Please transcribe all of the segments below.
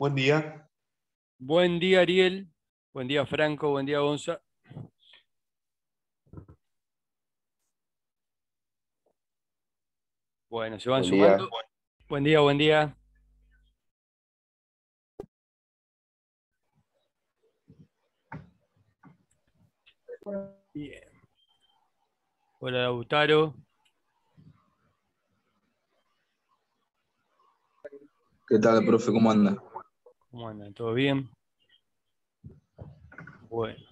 Buen día. Buen día, Ariel. Buen día, Franco. Buen día, Gonza. Bueno, se van Buen día. sumando. Buen día, buen día. Bien. Hola, Lautaro. ¿Qué tal, profe? ¿Cómo anda? ¿Cómo andan? ¿Todo bien? Bueno.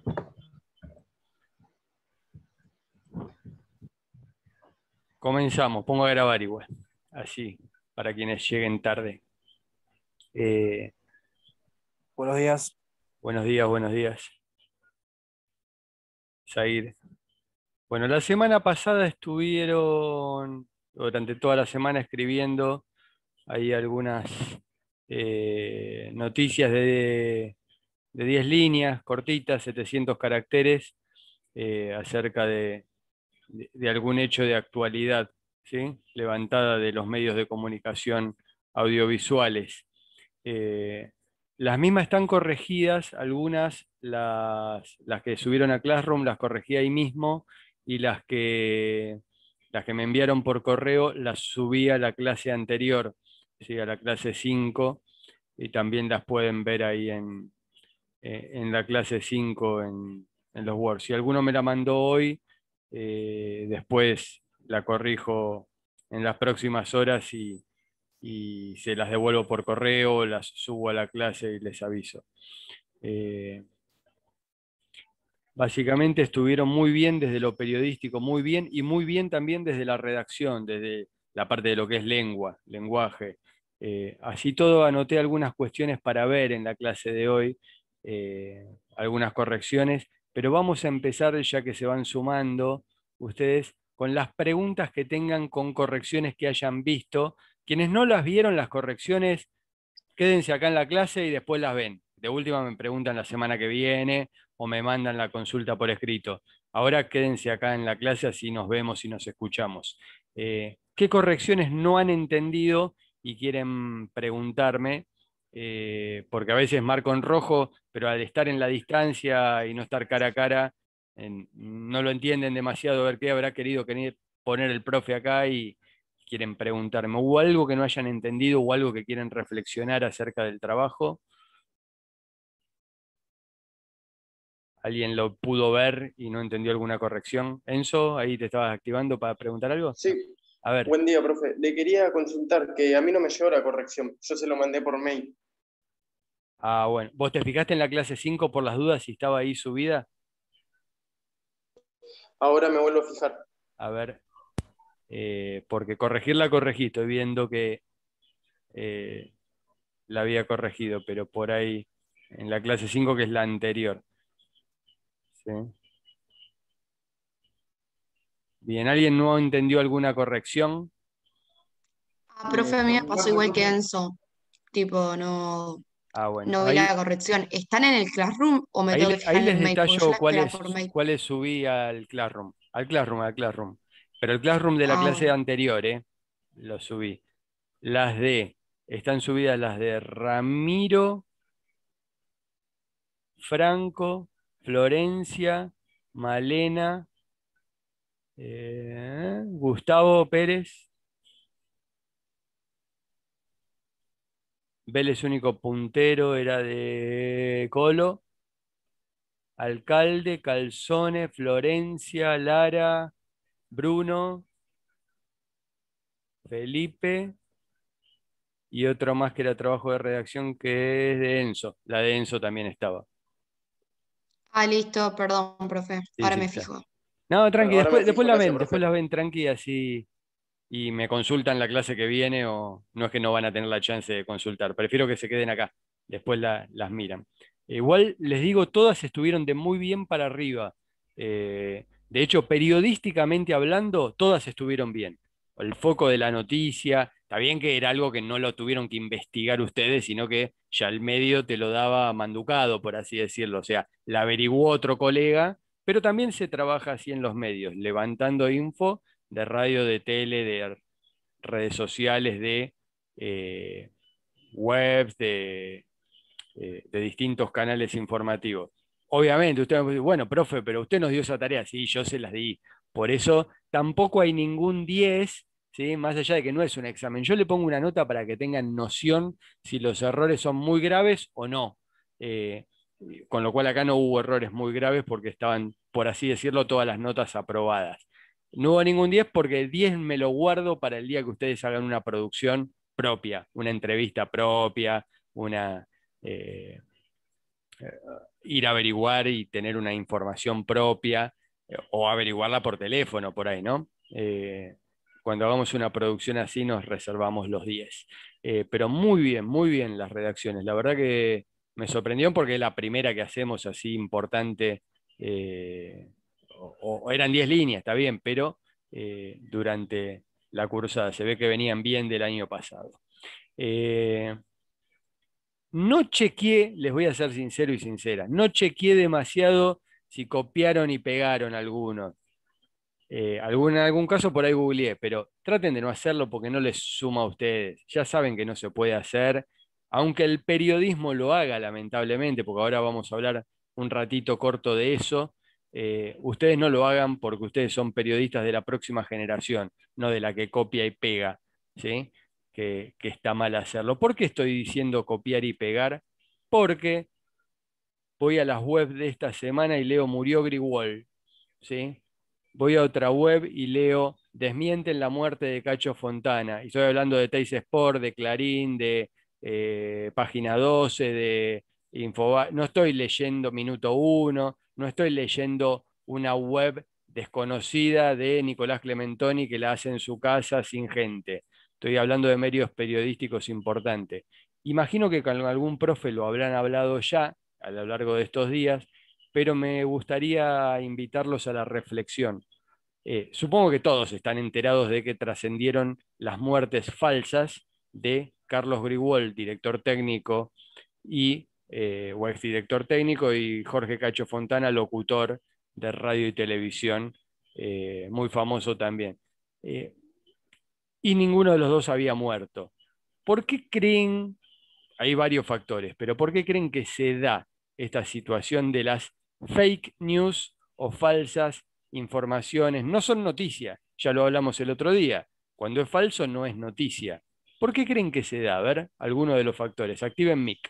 Comenzamos. Pongo a grabar igual. Así, para quienes lleguen tarde. Eh, Buenos días. buenos días, buenos días. Said. Bueno, la semana pasada estuvieron, durante toda la semana, escribiendo ahí algunas noticias de 10 líneas, cortitas, 700 caracteres, acerca de algún hecho de actualidad, ¿sí? Levantada de los medios de comunicación audiovisuales. Eh, las mismas están corregidas, algunas, las que subieron a Classroom, las corregí ahí mismo, y las que me enviaron por correo las subí a la clase anterior, ¿sí? A la clase 5, y también las pueden ver ahí en la clase 5 en los Word. Si alguno me la mandó hoy, después la corrijo en las próximas horas y se las devuelvo por correo, las subo a la clase y les aviso. Eh, Básicamente estuvieron muy bien desde lo periodístico, muy bien, y muy bien también desde la redacción, desde la parte de lo que es lengua, lenguaje. Así todo anoté algunas cuestiones para ver en la clase de hoy, algunas correcciones, pero vamos a empezar, ya que se van sumando ustedes, con las preguntas que tengan con correcciones que hayan visto. Quienes no las vieron, las correcciones, quédense acá en la clase y después las ven. De última me preguntan la semana que viene o me mandan la consulta por escrito. Ahora quédense acá en la clase, así nos vemos y nos escuchamos. ¿Qué correcciones no han entendido y quieren preguntarme? Porque a veces marco en rojo, pero al estar en la distancia y no estar cara a cara, no lo entienden demasiado, ver qué habrá querido poner el profe acá y quieren preguntarme. ¿Hubo algo que no hayan entendido o algo que quieren reflexionar acerca del trabajo? ¿Alguien lo pudo ver y no entendió alguna corrección? Enzo, ahí te estabas activando para preguntar algo. Sí, A ver. buen día, profe. Le quería consultar que a mí no me llegó la corrección. Yo se lo mandé por mail. Ah, bueno. ¿Vos te fijaste en la clase 5 por las dudas si estaba ahí subida? Ahora me vuelvo a fijar. A ver, porque corregirla corregí, estoy viendo que eh, la había corregido, pero por ahí, en la clase 5 que es la anterior. ¿Sí? Bien, ¿alguien no entendió alguna corrección? Profe, a mí me pasó igual que Enzo. Tipo, Ah, bueno. no vi Ahí, la corrección. ¿Están en el Classroom o me tengo que fijar ahí en el les mail? Porque yo detallo la vi por mail. cuáles subí al Classroom. Al Classroom. Pero el Classroom de la Ah, clase bueno. anterior, lo subí. Están subidas las de Ramiro, Franco, Florencia, Malena, Gustavo Pérez, Vélez único puntero era de Colo, Alcalde, Calzone, Florencia, Lara, Bruno, Felipe y otro más que era trabajo de redacción que es de Enzo. La de Enzo también estaba. Ah, listo, perdón, profe. Sí, Ahora sí, me está. fijo. No, Bueno, tranqui, ahora me después fijo. la Gracias, ven, profe. tranqui así y me consultan la clase que viene o no es que no van a tener la chance de consultar. Prefiero que se queden acá, después las miran. Igual les digo, todas estuvieron de muy bien para arriba. De hecho, periodísticamente hablando, todas estuvieron bien. El foco de la noticia, está bien que era algo que no lo tuvieron que investigar ustedes, sino que ya el medio te lo daba manducado, por así decirlo. O sea, la averiguó otro colega, pero también se trabaja así en los medios, levantando info de radio, de tele, de redes sociales, de webs, de de distintos canales informativos. Obviamente, usted me dice, bueno, profe, pero usted nos dio esa tarea. Sí, yo se las di. Por eso tampoco hay ningún 10, ¿sí? Más allá de que no es un examen. Yo le pongo una nota para que tengan noción si los errores son muy graves o no. Eh, con lo cual acá no hubo errores muy graves porque estaban, por así decirlo, todas las notas aprobadas. No hubo ningún 10 porque el 10 me lo guardo para el día que ustedes hagan una producción propia, una entrevista propia, una, eh, ir a averiguar y tener una información propia, o averiguarla por teléfono, por ahí, ¿no? Cuando hagamos una producción así nos reservamos los 10. Pero muy bien las redacciones. La verdad que me sorprendió porque es la primera que hacemos así importante. O eran 10 líneas, está bien, pero durante la cursada se ve que venían bien del año pasado. No chequeé, les voy a ser sincero y sincera, no chequeé demasiado si copiaron y pegaron algunos. En algún caso por ahí googleé, pero traten de no hacerlo porque no les suma a ustedes. Ya saben que no se puede hacer, aunque el periodismo lo haga, lamentablemente, porque ahora vamos a hablar un ratito corto de eso. Ustedes no lo hagan porque ustedes son periodistas de la próxima generación, no de la que copia y pega, ¿sí? Que está mal hacerlo. ¿Por qué estoy diciendo copiar y pegar? Porque voy a las webs de esta semana y leo murió Grigol, ¿sí? Voy a otra web y leo desmienten la muerte de Cacho Fontana. Y estoy hablando de Teis Sport, de Clarín, de Página 12, de Infobae. No estoy leyendo Minuto Uno, no estoy leyendo una web desconocida de Nicolás Clementoni que la hace en su casa sin gente. Estoy hablando de medios periodísticos importantes. Imagino que con algún profe lo habrán hablado ya a lo largo de estos días, pero me gustaría invitarlos a la reflexión. Supongo que todos están enterados de que trascendieron las muertes falsas de Carlos Grigol, director técnico, o exdirector técnico, y Jorge Cacho Fontana, locutor de radio y televisión, muy famoso también. Eh, y ninguno de los dos había muerto. ¿Por qué creen? Hay varios factores, pero ¿por qué creen que se da esta situación de las fake news o falsas informaciones? No son noticias, ya lo hablamos el otro día. Cuando es falso no es noticia. ¿Por qué creen que se da? A ver, alguno de los factores. Activen mic.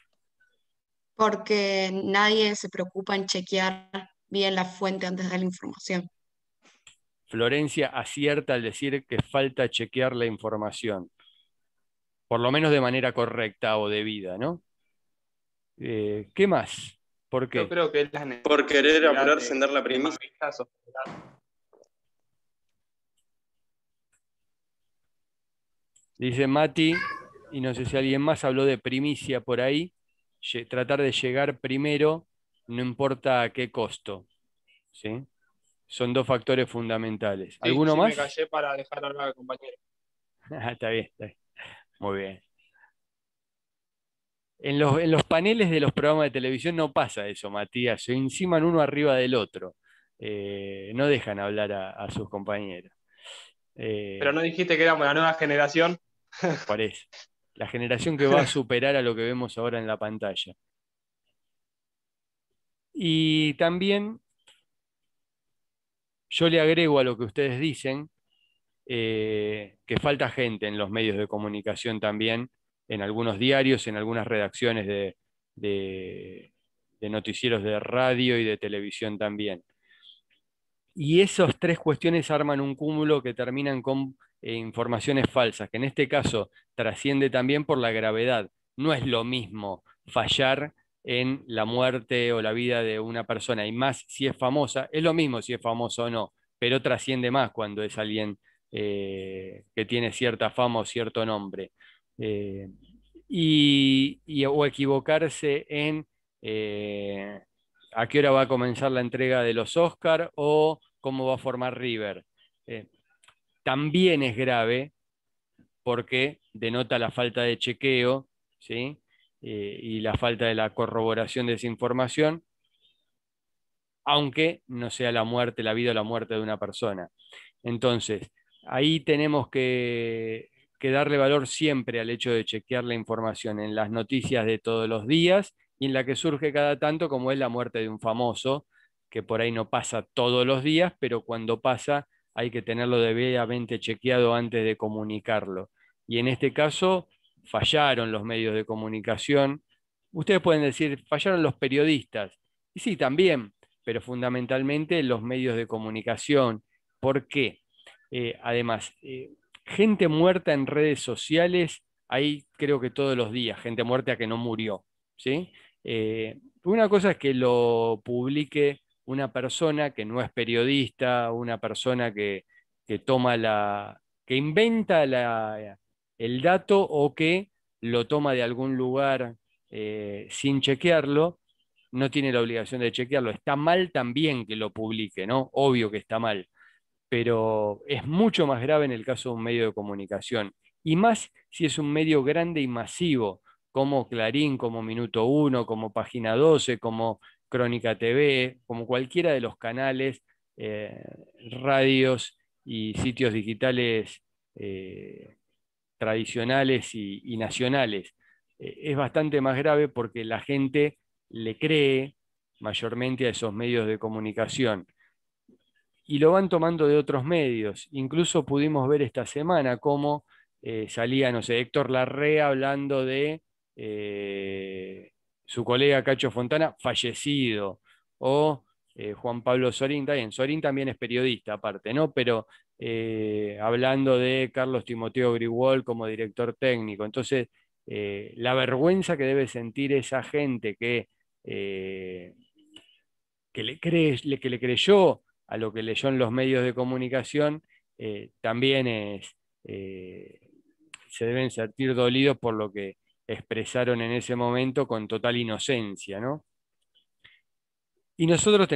Porque nadie se preocupa en chequear bien la fuente antes de dar la información. Florencia acierta al decir que falta chequear la información, por lo menos de manera correcta o debida, ¿no? ¿Qué más? ¿Por Yo qué? creo que es la Por querer necesidad apurarse en dar la de más primicia. vistas. Dice Mati, y no sé si alguien más habló de primicia por ahí, tratar de llegar primero, no importa a qué costo, ¿sí? Son dos factores fundamentales. Sí, ¿Alguno sí me más? callé para dejar hablar al compañero. Está bien, está bien. Muy bien. En los paneles de los programas de televisión no pasa eso, Matías. Se enciman uno arriba del otro. No dejan hablar a sus compañeros. Pero Eh, no dijiste que éramos la nueva generación. por eso. La generación que va a superar a lo que vemos ahora en la pantalla. Y también yo le agrego a lo que ustedes dicen que falta gente en los medios de comunicación también, en algunos diarios, en algunas redacciones de, de noticieros de radio y de televisión también. Y esas tres cuestiones arman un cúmulo que terminan con informaciones falsas, que en este caso trasciende también por la gravedad. No es lo mismo fallar en la muerte o la vida de una persona, y más si es famosa, es lo mismo si es famoso o no, pero trasciende más cuando es alguien que tiene cierta fama o cierto nombre. Eh, o equivocarse en a qué hora va a comenzar la entrega de los Oscar o cómo va a formar River. Eh, También es grave porque denota la falta de chequeo, ¿sí? Y la falta de la corroboración de esa información, aunque no sea la muerte, la vida o la muerte de una persona. Entonces, ahí tenemos que darle valor siempre al hecho de chequear la información en las noticias de todos los días y en la que surge cada tanto, como es la muerte de un famoso, que por ahí no pasa todos los días, pero cuando pasa hay que tenerlo debidamente chequeado antes de comunicarlo. Y en este caso fallaron los medios de comunicación. Ustedes pueden decir, fallaron los periodistas. Y sí, también, pero fundamentalmente los medios de comunicación. ¿Por qué? Además, gente muerta en redes sociales, hay creo que todos los días, gente muerta que no murió, ¿sí? Una cosa es que lo publique una persona que no es periodista, una persona que toma que inventa el dato o que lo toma de algún lugar sin chequearlo, no tiene la obligación de chequearlo. Está mal también que lo publique, ¿no? Obvio que está mal, pero es mucho más grave en el caso de un medio de comunicación, y más si es un medio grande y masivo, como Clarín, como Minuto Uno, como Página 12, como Crónica TV, como cualquiera de los canales, eh, radios y sitios digitales tradicionales y nacionales. Es bastante más grave porque la gente le cree mayormente a esos medios de comunicación y lo van tomando de otros medios. Incluso pudimos ver esta semana cómo salía, no sé, Héctor Larrea hablando de su colega Cacho Fontana fallecido, o Juan Pablo Sorín, también. Sorín también es periodista aparte, ¿no? Pero hablando de Carlos Timoteo Grigol como director técnico. Entonces, la vergüenza que debe sentir esa gente eh, que le creyó a lo que leyó en los medios de comunicación, también eh, se deben sentir dolidos por lo que expresaron en ese momento con total inocencia, ¿no? Y nosotros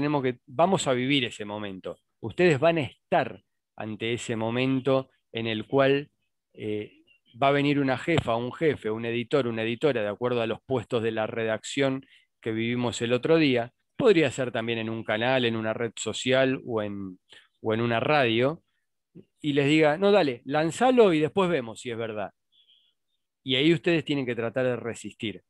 vamos a vivir ese momento. Ustedes van a estar ante ese momento en el cual va a venir una jefa, un jefe, un editor, una editora, de acuerdo a los puestos de la redacción que vivimos el otro día. Podría ser también en un canal, en una red social o en una radio, y les diga, no, dale, lanzalo y después vemos si es verdad. Y ahí ustedes tienen que tratar de resistir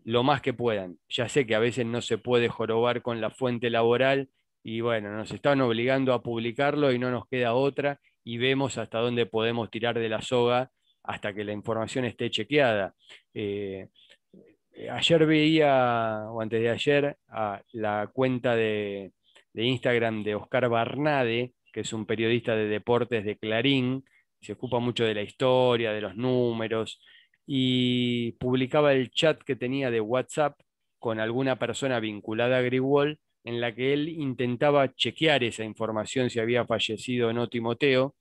lo más que puedan. Ya sé que a veces no se puede jorobar con la fuente laboral y bueno, nos están obligando a publicarlo y no nos queda otra, y vemos hasta dónde podemos tirar de la soga hasta que la información esté chequeada. Eh, Ayer veía, o antes de ayer, a la cuenta de Instagram de Oscar Barnade, que es un periodista de deportes de Clarín, se ocupa mucho de la historia, de los números, y publicaba el chat que tenía de WhatsApp con alguna persona vinculada a Grigol, en la que él intentaba chequear esa información, si había fallecido o no Timoteo,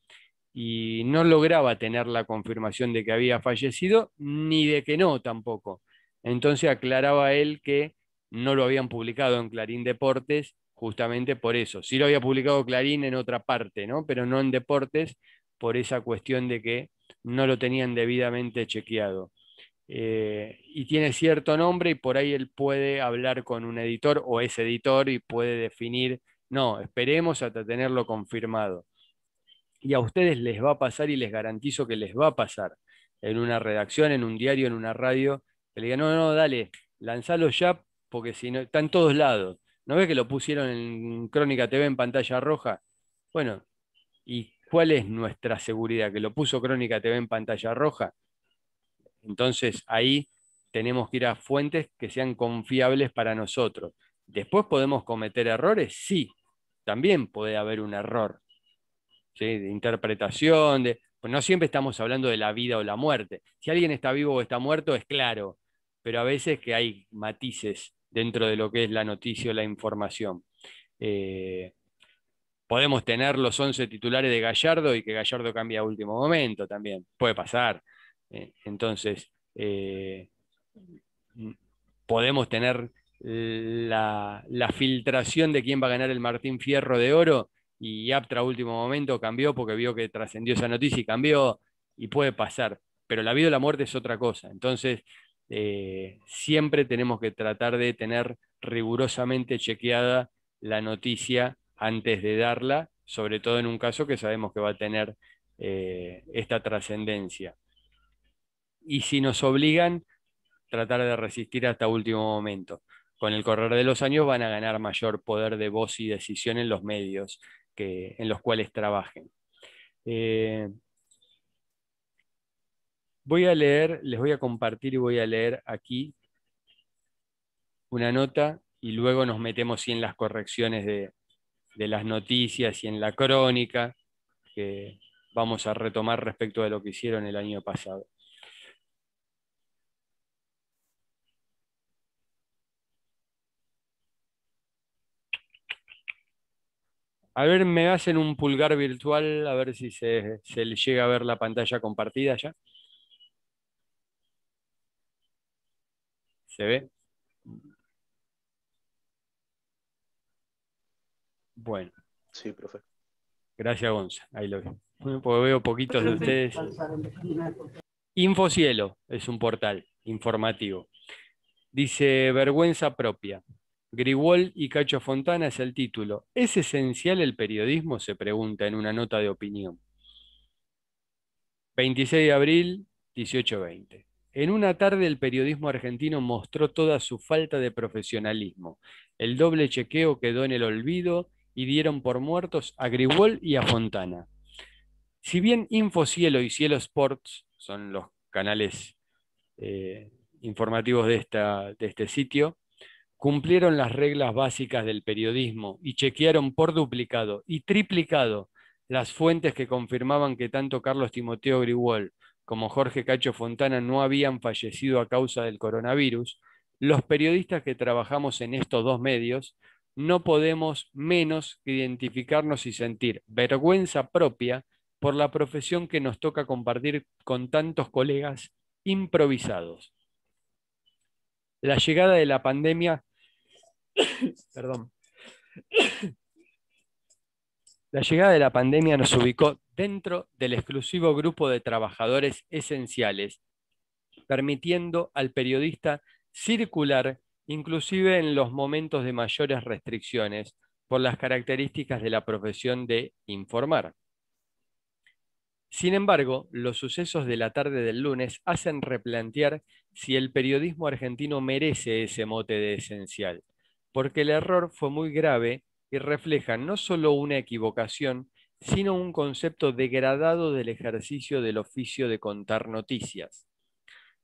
y no lograba tener la confirmación de que había fallecido, ni de que no tampoco. Entonces aclaraba él que no lo habían publicado en Clarín Deportes justamente por eso. Sí lo había publicado Clarín en otra parte, ¿no? Pero no en Deportes, por esa cuestión de que no lo tenían debidamente chequeado. Y tiene cierto nombre y por ahí él puede hablar con un editor o ese editor y puede definir, no, esperemos hasta tenerlo confirmado. Y a ustedes les va a pasar, y les garantizo que les va a pasar en una redacción, en un diario, en una radio, que le digan, no, no, dale, lanzalo ya, porque si no, está en todos lados. ¿No ves que lo pusieron en Crónica TV en pantalla roja? Bueno, ¿y cuál es nuestra seguridad? ¿Que lo puso Crónica TV en pantalla roja? Entonces ahí tenemos que ir a fuentes que sean confiables para nosotros. ¿Después podemos cometer errores? Sí, también puede haber un error, ¿sí? De interpretación, pues no siempre estamos hablando de la vida o la muerte. Si alguien está vivo o está muerto, es claro, pero a veces que hay matices dentro de lo que es la noticia o la información. Eh, Podemos tener los 11 titulares de Gallardo y que Gallardo cambie a último momento también, puede pasar. Entonces, podemos tener la filtración de quién va a ganar el Martín Fierro de Oro, y Aptra a último momento cambió porque vio que trascendió esa noticia y cambió, y puede pasar, pero la vida o la muerte es otra cosa. Entonces, siempre tenemos que tratar de tener rigurosamente chequeada la noticia antes de darla, sobre todo en un caso que sabemos que va a tener esta trascendencia. Y si nos obligan, tratar de resistir hasta último momento. Con el correr de los años van a ganar mayor poder de voz y decisión en los medios en los cuales trabajen. Voy a leer, les voy a compartir y voy a leer aquí una nota y luego nos metemos sí, en las correcciones de las noticias y en la crónica que vamos a retomar respecto de lo que hicieron el año pasado. A ver, me hacen un pulgar virtual, a ver si se le llega a ver la pantalla compartida ya. ¿Se ve? Bueno. Sí, profe. Gracias, Gonza. Ahí lo veo. Porque veo poquitos de ustedes. Infocielo es un portal informativo. Dice, vergüenza propia. Grigol y Cacho Fontana es el título. ¿Es esencial el periodismo? Se pregunta en una nota de opinión. 26 de abril, 18:20. En una tarde el periodismo argentino mostró toda su falta de profesionalismo. El doble chequeo quedó en el olvido y dieron por muertos a Grigol y a Fontana. Si bien Infocielo y Cielo Sports son los canales informativos de este sitio, cumplieron las reglas básicas del periodismo y chequearon por duplicado y triplicado las fuentes que confirmaban que tanto Carlos Timoteo Grigol como Jorge Cacho Fontana no habían fallecido a causa del coronavirus, los periodistas que trabajamos en estos dos medios no podemos menos que identificarnos y sentir vergüenza propia por la profesión que nos toca compartir con tantos colegas improvisados. La llegada de la pandemia Perdón. La llegada de la pandemia nos ubicó dentro del exclusivo grupo de trabajadores esenciales, permitiendo al periodista circular inclusive en los momentos de mayores restricciones por las características de la profesión de informar. Sin embargo, los sucesos de la tarde del lunes hacen replantear si el periodismo argentino merece ese mote de esencial, porque el error fue muy grave y refleja no solo una equivocación, sino un concepto degradado del ejercicio del oficio de contar noticias.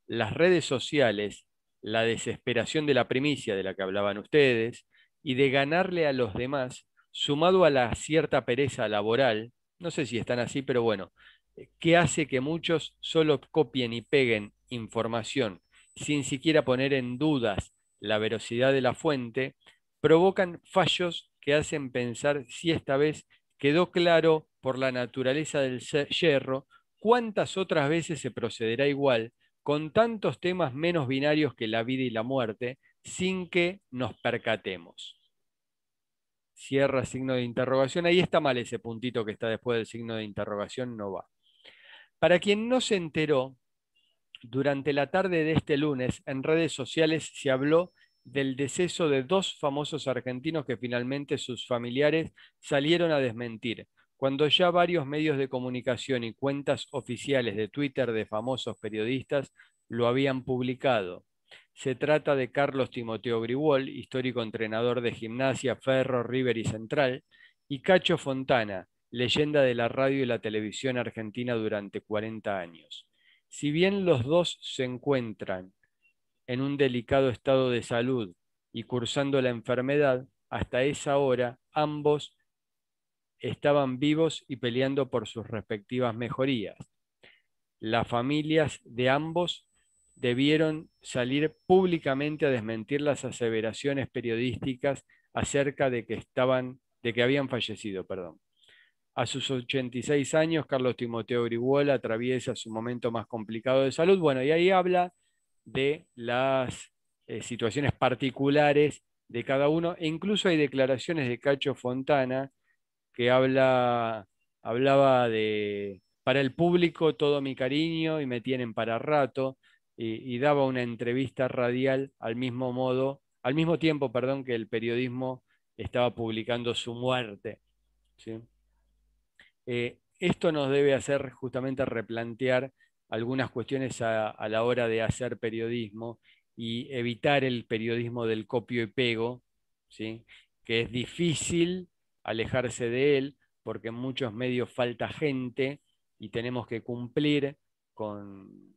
Las redes sociales, la desesperación de la primicia de la que hablaban ustedes, y de ganarle a los demás, sumado a la cierta pereza laboral, no sé si están así, pero bueno, que hace que muchos solo copien y peguen información sin siquiera poner en dudas la veracidad de la fuente, provocan fallos que hacen pensar si esta vez quedó claro por la naturaleza del yerro, cuántas otras veces se procederá igual, con tantos temas menos binarios que la vida y la muerte, sin que nos percatemos. Cierra signo de interrogación. Ahí está mal ese puntito que está después del signo de interrogación, no va. Para quien no se enteró, durante la tarde de este lunes en redes sociales se habló del deceso de dos famosos argentinos que finalmente sus familiares salieron a desmentir, cuando ya varios medios de comunicación y cuentas oficiales de Twitter de famosos periodistas lo habían publicado. Se trata de Carlos Timoteo Grigol, histórico entrenador de Gimnasia, Ferro, River y Central, y Cacho Fontana, leyenda de la radio y la televisión argentina durante 40 años. Si bien los dos se encuentran en un delicado estado de salud y cursando la enfermedad, hasta esa hora ambos estaban vivos y peleando por sus respectivas mejorías. Las familias de ambos debieron salir públicamente a desmentir las aseveraciones periodísticas acerca de que habían fallecido, perdón. A sus 86 años, Carlos Timoteo Grigol atraviesa su momento más complicado de salud. Bueno, y ahí habla de las situaciones particulares de cada uno, e incluso hay declaraciones de Cacho Fontana que hablaba de, para el público todo mi cariño y me tienen para rato, y daba una entrevista radial al mismo tiempo, perdón, que el periodismo estaba publicando su muerte, ¿sí? Esto nos debe hacer justamente replantear algunas cuestiones a la hora de hacer periodismo y evitar el periodismo del copio y pego, ¿sí? Que es difícil alejarse de él porque en muchos medios falta gente y tenemos que cumplir con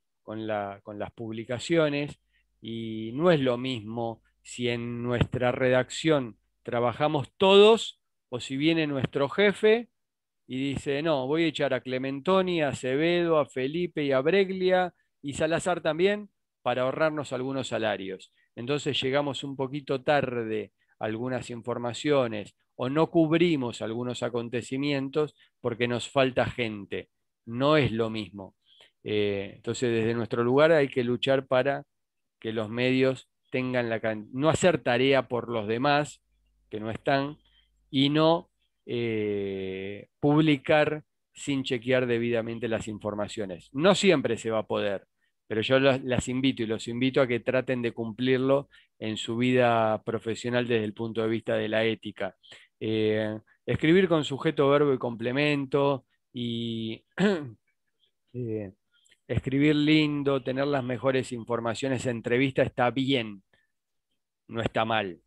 las publicaciones, y no es lo mismo si en nuestra redacción trabajamos todos o si viene nuestro jefe y dice, no, voy a echar a Clementoni, a Acevedo, a Felipe y a Breglia y Salazar también para ahorrarnos algunos salarios. Entonces llegamos un poquito tarde a algunas informaciones o no cubrimos algunos acontecimientos porque nos falta gente. No es lo mismo. Entonces desde nuestro lugar hay que luchar para que los medios tengan no hacer tarea por los demás que no están y no publicar sin chequear debidamente las informaciones. No siempre se va a poder, pero yo las invito y los invito a que traten de cumplirlo en su vida profesional desde el punto de vista de la ética. Escribir con sujeto, verbo y complemento y escribir lindo, tener las mejores informaciones, entrevista está bien, no está mal,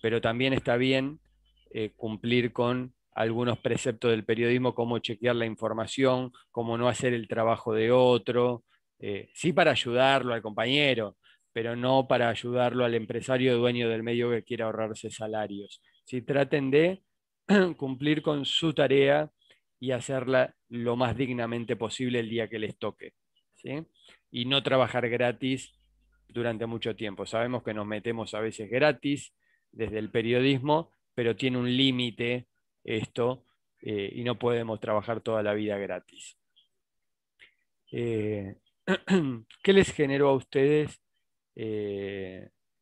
pero también está bien cumplir con algunos preceptos del periodismo, como chequear la información, como no hacer el trabajo de otro, sí para ayudarlo al compañero, pero no para ayudarlo al empresario dueño del medio que quiera ahorrarse salarios. Sí, traten de cumplir con su tarea y hacerla lo más dignamente posible el día que les toque, ¿sí? Y no trabajar gratis durante mucho tiempo. Sabemos que nos metemos a veces gratis desde el periodismo, pero tiene un límite esto, y no podemos trabajar toda la vida gratis. ¿Qué les generó a ustedes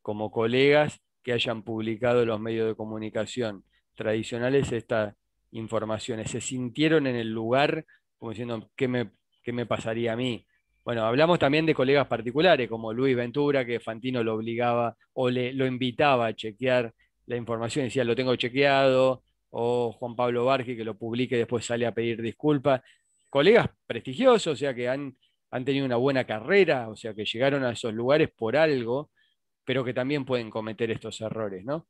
como colegas que hayan publicado en los medios de comunicación tradicionales estas informaciones? ¿Se sintieron en el lugar como diciendo, qué me pasaría a mí? Bueno, hablamos también de colegas particulares, como Luis Ventura, que Fantino lo obligaba o lo invitaba a chequear la información, decía, lo tengo chequeado, o Juan Pablo Bargi, que lo publica y después sale a pedir disculpas. Colegas prestigiosos, o sea, que han tenido una buena carrera, o sea, que llegaron a esos lugares por algo, pero que también pueden cometer estos errores, ¿no?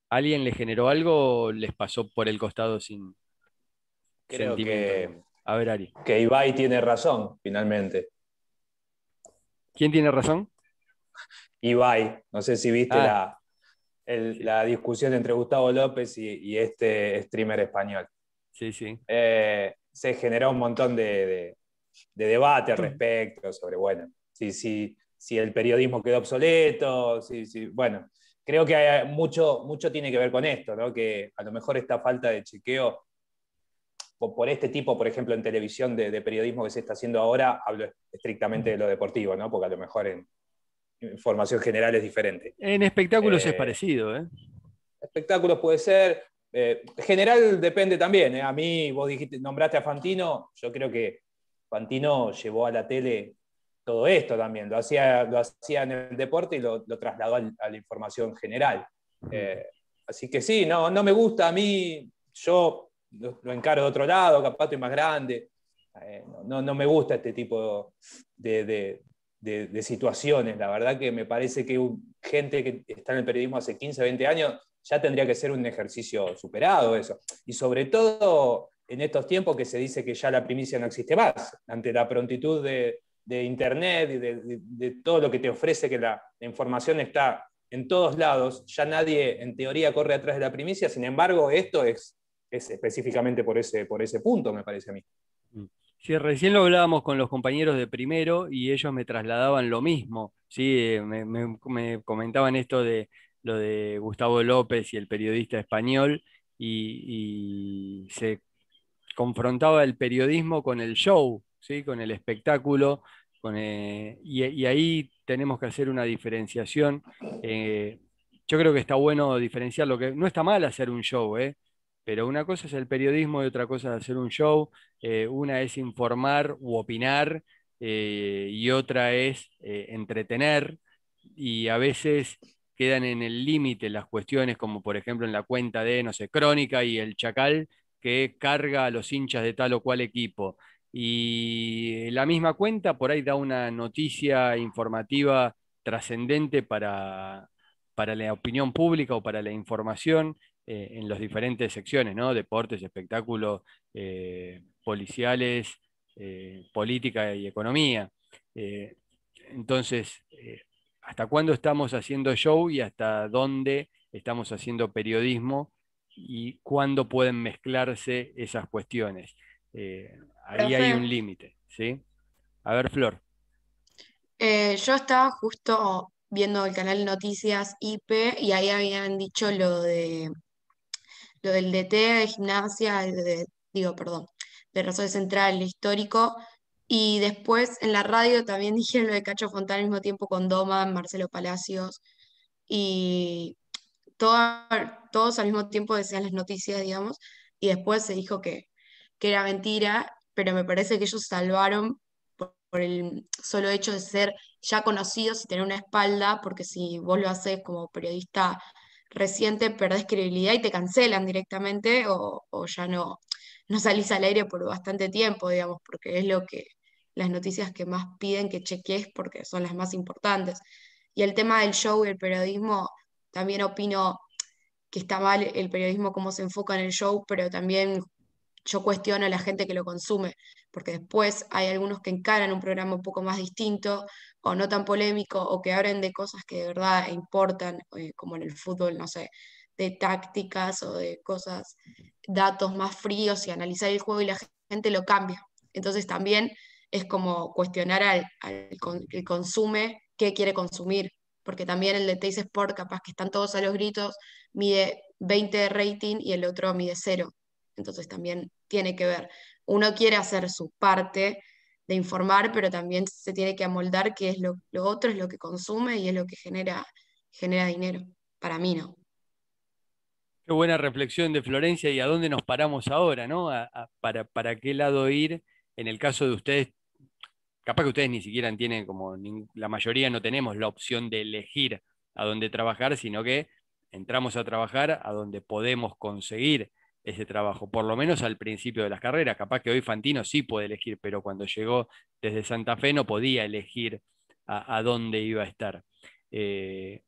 ¿Alguien les generó algo o les pasó por el costado sin Creo sentimiento alguno? A ver, Ari. que Ibai tiene razón, finalmente. ¿Quién tiene razón? Ibai, no sé si viste Ah, la discusión entre Gustavo López y este streamer español. sí, sí. Se generó un montón de debate al respecto sobre, bueno, si el periodismo quedó obsoleto, bueno, creo que hay mucho tiene que ver con esto, ¿no? Que a lo mejor esta falta de chequeo por este tipo, por ejemplo, en televisión de periodismo que se está haciendo ahora, hablo estrictamente de lo deportivo, ¿no? Porque a lo mejor en información general es diferente. En espectáculos es parecido, ¿eh? Espectáculos puede ser. General depende también. A mí, vos nombraste a Fantino, yo creo que Fantino llevó a la tele todo esto también. Lo hacía en el deporte y lo trasladó a la información general. Así que sí, no me gusta a mí. Yo lo encaro de otro lado, capaz estoy más grande. No me gusta este tipo de situaciones. La verdad que me parece que gente que está en el periodismo hace 15, 20 años ya tendría que ser un ejercicio superado eso. Y sobre todo en estos tiempos que se dice que ya la primicia no existe más, ante la prontitud de Internet y de todo lo que te ofrece, que la información está en todos lados, ya nadie en teoría corre atrás de la primicia. Sin embargo, esto es específicamente por ese punto, me parece a mí. Sí, recién lo hablábamos con los compañeros de primero y ellos me trasladaban lo mismo, ¿sí? Me comentaban esto de lo de Gustavo López y el periodista español, y se confrontaba el periodismo con el show, ¿sí? Con el espectáculo, y ahí tenemos que hacer una diferenciación. Yo creo que está bueno diferenciar lo que no está mal hacer un show, pero una cosa es el periodismo y otra cosa es hacer un show. Una es informar u opinar, y otra es entretener, y a veces quedan en el límite las cuestiones, como por ejemplo en la cuenta de, no sé, Crónica y el Chacal, que carga a los hinchas de tal o cual equipo. y la misma cuenta por ahí da una noticia informativa trascendente para la opinión pública o para la información en las diferentes secciones, ¿no? Deportes, espectáculos, policiales, política y economía. Entonces, ¿hasta cuándo estamos haciendo show y hasta dónde estamos haciendo periodismo y cuándo pueden mezclarse esas cuestiones? Ahí hay un Profe, límite, ¿sí? A ver, Flor. yo estaba justo viendo el canal de Noticias IP y ahí habían dicho lo del DT de gimnasia, digo, perdón, de Rosario Central, el histórico, y después en la radio también dijeron lo de Cacho Fontana al mismo tiempo con Doman, Marcelo Palacios, y todos al mismo tiempo decían las noticias, digamos, y después se dijo que era mentira, pero me parece que ellos salvaron por el solo hecho de ser ya conocidos y tener una espalda, porque si vos lo haces como periodista reciente, perdés credibilidad y te cancelan directamente o ya no salís al aire por bastante tiempo, digamos, porque es lo que las noticias que más piden que cheques porque son las más importantes. Y el tema del show y el periodismo, también opino que está mal el periodismo cómo se enfoca en el show, pero también yo cuestiono a la gente que lo consume, porque después hay algunos que encaran un programa un poco más distinto o no tan polémico o que hablen de cosas que de verdad importan, como en el fútbol, no sé, de tácticas o de cosas, datos más fríos y analizar el juego y la gente lo cambia. Entonces también es como cuestionar que consume qué quiere consumir, porque también el de Teis Sport capaz que están todos a los gritos, mide 20 de rating y el otro mide 0. Entonces también tiene que ver. Uno quiere hacer su parte de informar, pero también se tiene que amoldar que es lo otro es lo que consume y es lo que genera dinero. Para mí no. Qué buena reflexión de Florencia y a dónde nos paramos ahora, ¿no? Para qué lado ir. En el caso de ustedes, capaz que ustedes ni siquiera tienen, como la mayoría no tenemos la opción de elegir a dónde trabajar, sino que entramos a trabajar a donde podemos conseguir ese trabajo, por lo menos al principio de las carreras. Capaz que hoy Fantino sí puede elegir, pero cuando llegó desde Santa Fe no podía elegir a dónde iba a estar. Eh,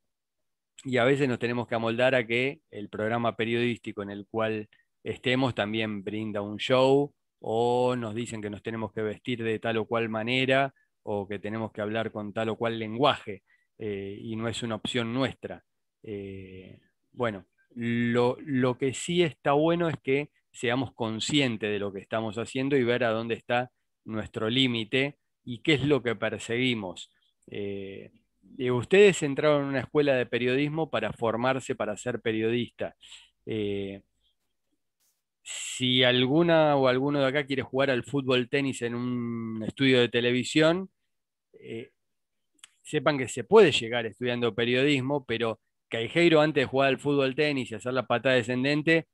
y a veces nos tenemos que amoldar a que el programa periodístico en el cual estemos también brinda un show o nos dicen que nos tenemos que vestir de tal o cual manera o que tenemos que hablar con tal o cual lenguaje y no es una opción nuestra. Bueno, lo que sí está bueno es que seamos conscientes de lo que estamos haciendo y ver a dónde está nuestro límite y qué es lo que perseguimos. Ustedes entraron en una escuela de periodismo para formarse para ser periodista. Eh, si alguna o alguno de acá quiere jugar al fútbol tenis en un estudio de televisión, eh, sepan que se puede llegar estudiando periodismo, pero Callejeiro antes de jugar al fútbol tenis y hacer la patada descendente,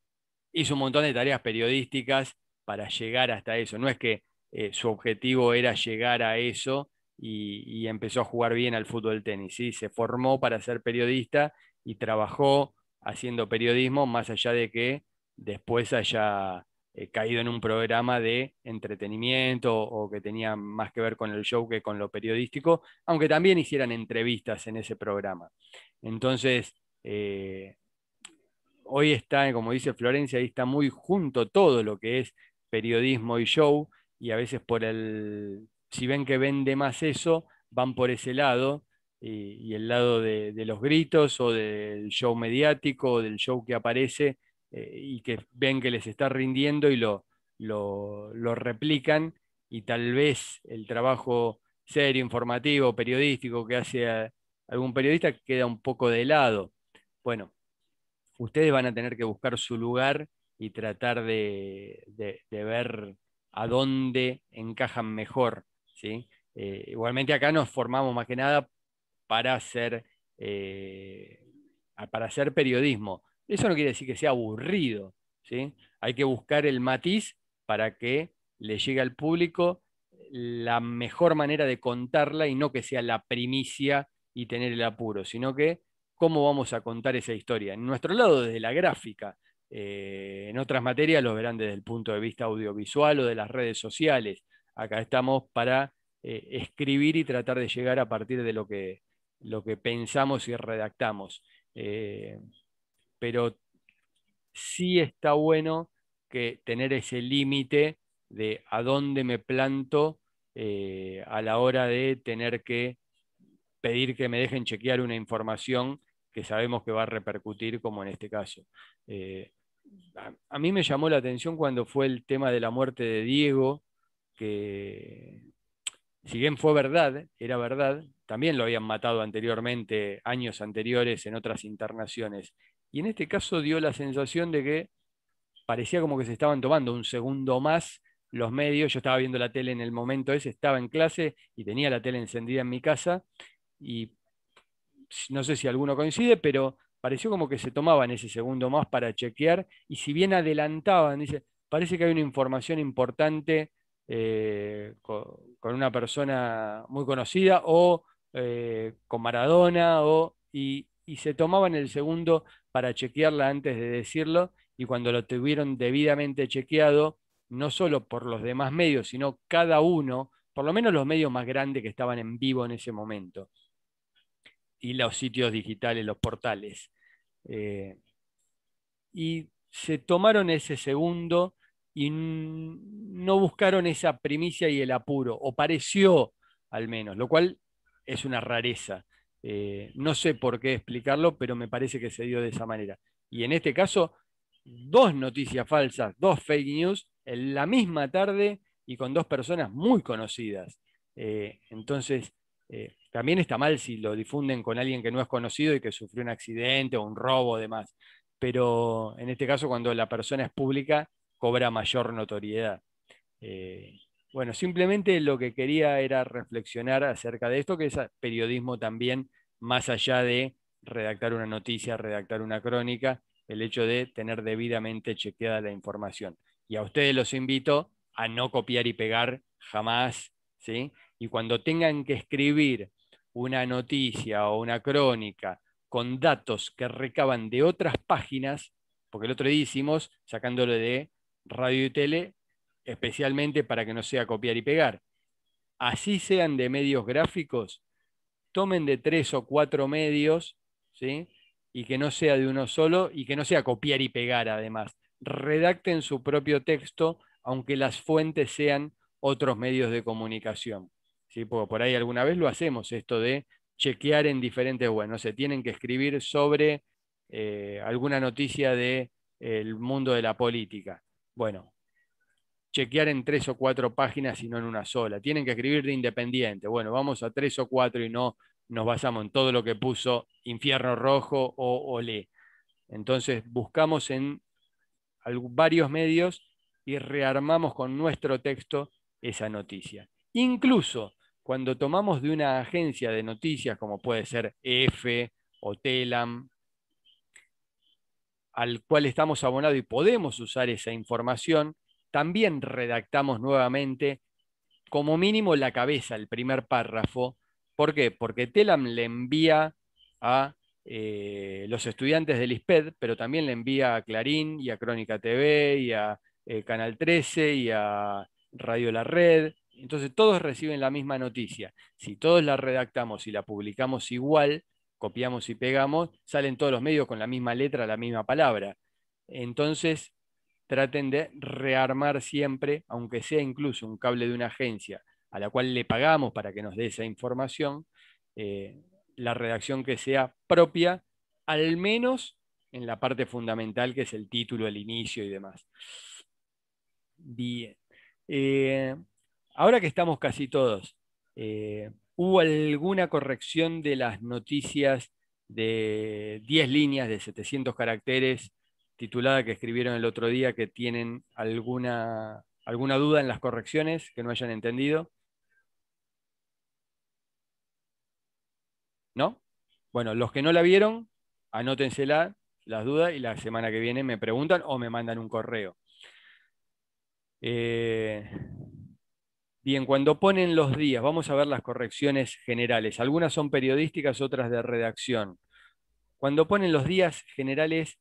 hizo un montón de tareas periodísticas para llegar hasta eso. No es que su objetivo era llegar a eso y empezó a jugar bien al fútbol tenis, ¿sí? Se formó para ser periodista y trabajó haciendo periodismo, más allá de que después haya caído en un programa de entretenimiento o que tenía más que ver con el show que con lo periodístico, aunque también hicieran entrevistas en ese programa. Entonces, hoy está, como dice Florencia, ahí está muy junto todo lo que es periodismo y show, y a veces si ven que vende más eso, van por ese lado, y el lado de los gritos o del show mediático o del show que aparece, y que ven que les está rindiendo y lo replican, y tal vez el trabajo serio, informativo, periodístico que hace algún periodista queda un poco de lado. Bueno, ustedes van a tener que buscar su lugar y tratar de ver a dónde encajan mejor, ¿sí? Igualmente acá nos formamos más que nada para eh, para hacer periodismo. Eso no quiere decir que sea aburrido, ¿sí? Hay que buscar el matiz para que le llegue al público la mejor manera de contarla y no que sea la primicia y tener el apuro, sino que cómo vamos a contar esa historia. En nuestro lado, desde la gráfica, en otras materias lo verán desde el punto de vista audiovisual o de las redes sociales. acá estamos para escribir y tratar de llegar a partir de lo que pensamos y redactamos. Pero sí está bueno que tener ese límite de a dónde me planto a la hora de tener que pedir que me dejen chequear una información que sabemos que va a repercutir, como en este caso. A mí me llamó la atención cuando fue el tema de la muerte de Diego, que si bien fue verdad, era verdad, también lo habían matado anteriormente, años anteriores, en otras internaciones. Y en este caso dio la sensación de que parecía como que se estaban tomando un segundo más los medios. Yo estaba viendo la tele en el momento ese, estaba en clase y tenía la tele encendida en mi casa, y no sé si alguno coincide, pero pareció como que se tomaban ese segundo más para chequear, y si bien adelantaban, dice, parece que hay una información importante con una persona muy conocida o con Maradona, y se tomaban el segundo para chequearla antes de decirlo, y cuando lo tuvieron debidamente chequeado, no solo por los demás medios, sino cada uno, por lo menos los medios más grandes que estaban en vivo en ese momento, y los sitios digitales, los portales. Y se tomaron ese segundo y no buscaron esa primicia y el apuro, o pareció al menos, lo cual es una rareza. No sé por qué explicarlo, pero me parece que se dio de esa manera. Y en este caso, dos noticias falsas, dos fake news en la misma tarde y con dos personas muy conocidas. Entonces, también está mal si lo difunden con alguien que no es conocido y que sufrió un accidente o un robo o demás. Pero en este caso, cuando la persona es pública, cobra mayor notoriedad. Eh, bueno, simplemente lo que quería era reflexionar acerca de esto, que es periodismo también, más allá de redactar una noticia, redactar una crónica, el hecho de tener debidamente chequeada la información. Y a ustedes los invito a no copiar y pegar jamás, ¿sí? Y cuando tengan que escribir una noticia o una crónica con datos que recaban de otras páginas, porque el otro día hicimos sacándolo de radio y tele, especialmente para que no sea copiar y pegar. Así sean de medios gráficos, tomen de 3 o 4 medios, ¿sí? Y que no sea de uno solo, y que no sea copiar y pegar además. Redacten su propio texto, aunque las fuentes sean otros medios de comunicación, ¿sí? Porque por ahí alguna vez lo hacemos, esto de chequear en diferentes, bueno, se tienen que escribir sobre alguna noticia del mundo de la política. Bueno, chequear en 3 o 4 páginas y no en una sola. Tienen que escribir de Independiente. Bueno, vamos a 3 o 4 y no nos basamos en todo lo que puso Infierno Rojo o Olé. Entonces buscamos en varios medios y rearmamos con nuestro texto esa noticia. Incluso cuando tomamos de una agencia de noticias, como puede ser EFE o Telam, al cual estamos abonados y podemos usar esa información, también redactamos nuevamente, como mínimo, la cabeza, el primer párrafo. ¿Por qué? Porque Telam le envía a los estudiantes del ISPED, pero también le envía a Clarín y a Crónica TV y a Canal 13 y a Radio La Red. Entonces todos reciben la misma noticia. Si todos la redactamos y la publicamos igual, copiamos y pegamos, salen todos los medios con la misma letra, la misma palabra. Entonces, traten de rearmar siempre, aunque sea incluso un cable de una agencia a la cual le pagamos para que nos dé esa información, la redacción que sea propia, al menos en la parte fundamental, que es el título, el inicio y demás. Bien. Ahora que estamos casi todos, ¿hubo alguna corrección de las noticias de 10 líneas, de 700 caracteres, titulada, que escribieron el otro día, que tienen alguna duda en las correcciones que no hayan entendido? ¿No? Bueno, los que no la vieron, anótensela las dudas y la semana que viene me preguntan o me mandan un correo. Bien, cuando ponen los días, vamos a ver las correcciones generales. Algunas son periodísticas, otras de redacción. Cuando ponen los días generales,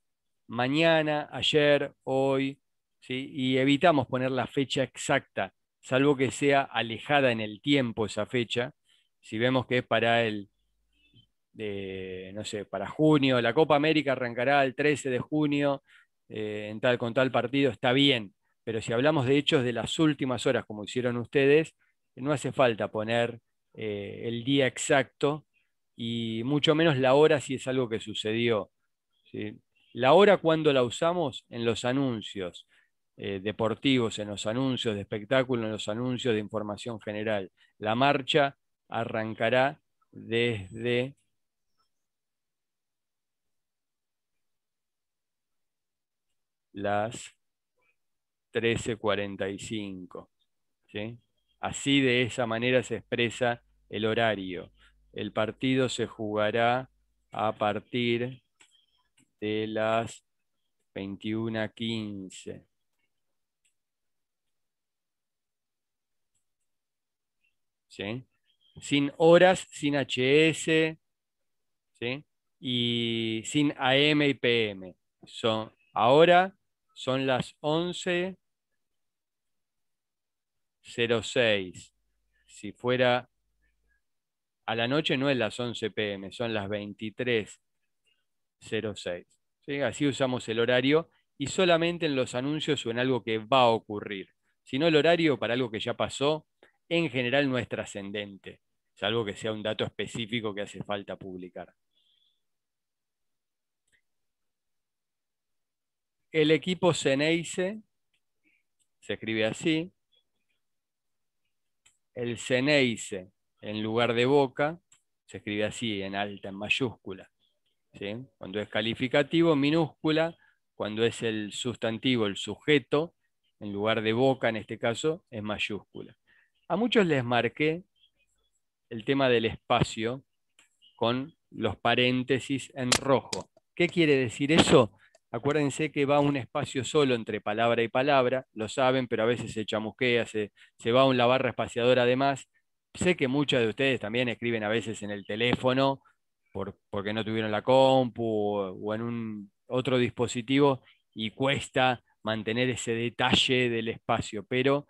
mañana, ayer, hoy, ¿sí? Y evitamos poner la fecha exacta. salvo que sea alejada en el tiempo esa fecha. Si vemos que es para no sé, para junio, la Copa América arrancará el 13 de junio, con tal partido, está bien. Pero si hablamos de hechos de las últimas horas, como hicieron ustedes, no hace falta poner el día exacto y mucho menos la hora si es algo que sucedió, ¿sí? La hora, ¿cuándo la usamos? En los anuncios deportivos, en los anuncios de espectáculo, en los anuncios de información general. La marcha arrancará desde las 13:45, ¿sí? Así, de esa manera se expresa el horario. El partido se jugará a partir de las 21:15. ¿Sí? Sin horas, sin HS, ¿sí? Y sin AM y PM. Ahora son las 11:06. Si fuera a la noche no es las 11 PM, son las 23:06. ¿Sí? Así usamos el horario y solamente en los anuncios o en algo que va a ocurrir. Si no, el horario para algo que ya pasó, en general no es trascendente, salvo que sea un dato específico que hace falta publicar. El equipo Ceneice se escribe así. El Ceneice, en lugar de Boca, se escribe así, en alta, en mayúscula, ¿sí? Cuando es calificativo, minúscula. Cuando es el sustantivo, el sujeto, en lugar de Boca, en este caso, es mayúscula. A muchos les marqué el tema del espacio con los paréntesis en rojo. ¿Qué quiere decir eso? Acuérdense que va un espacio solo entre palabra y palabra, lo saben, pero a veces se chamusquea, se va la barra espaciadora además. Sé que muchos de ustedes también escriben a veces en el teléfono porque no tuvieron la compu o en un otro dispositivo y cuesta mantener ese detalle del espacio, pero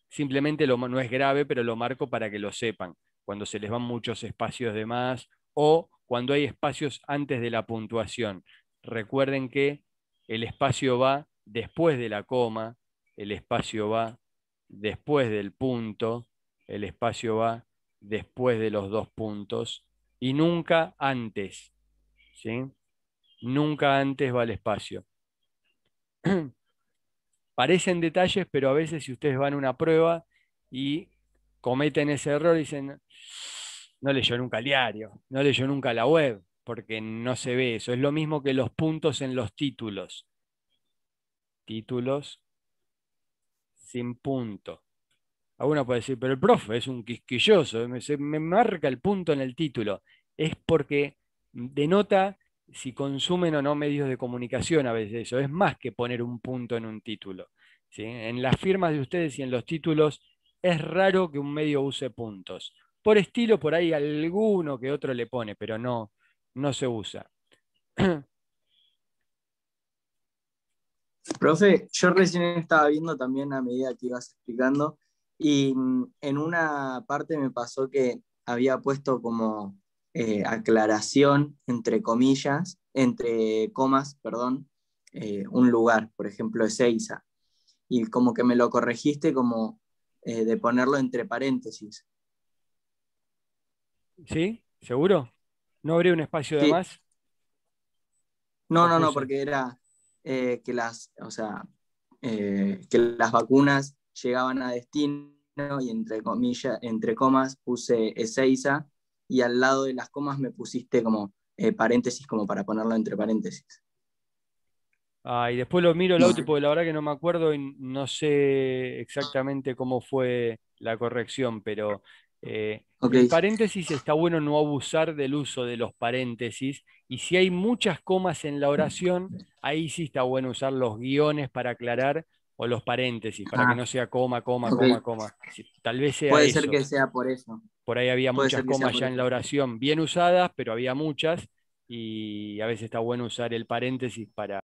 simplemente no es grave, pero lo marco para que lo sepan. Cuando se les van muchos espacios de más o cuando hay espacios antes de la puntuación. Recuerden que el espacio va después de la coma, el espacio va después del punto, el espacio va después de los 2 puntos y nunca antes, ¿sí? Nunca antes va el espacio. Parecen detalles, pero a veces si ustedes van a una prueba y cometen ese error, dicen, no leyó nunca el diario, no leyó nunca la web, porque no se ve eso. Es lo mismo que los puntos en los títulos. Títulos sin punto. Alguno puede decir, pero el profe es un quisquilloso, me marca el punto en el título. Es porque denota si consumen o no medios de comunicación a veces eso. Es más que poner un punto en un título, ¿sí? En las firmas de ustedes y en los títulos es raro que un medio use puntos. Por estilo, por ahí alguno que otro le pone, pero no se usa. Profe, yo recién estaba viendo también a medida que ibas explicando y en una parte me pasó que había puesto como aclaración entre comillas, entre comas, perdón, un lugar, por ejemplo, Ezeiza, y como que me lo corregiste como de ponerlo entre paréntesis. ¿Sí? ¿Seguro? ¿No habría un espacio de Sí, más? no, Puse. porque era que que las vacunas llegaban a destino y entre comillas, entre comas puse Ezeiza y al lado de las comas me pusiste como paréntesis como para ponerlo entre paréntesis. Y después lo miro el Y, auto porque la verdad que no me acuerdo y no sé exactamente cómo fue la corrección, pero ok, el paréntesis está bueno no abusar del uso de los paréntesis y si hay muchas comas en la oración, ahí sí está bueno usar los guiones para aclarar o los paréntesis para que no sea coma, coma, ok. coma, coma. Tal vez sea Puede ser eso. que sea por eso. Por ahí había Puede muchas ser que sea comas por ya en eso. la oración bien usadas, pero había muchas y a veces está bueno usar el paréntesis para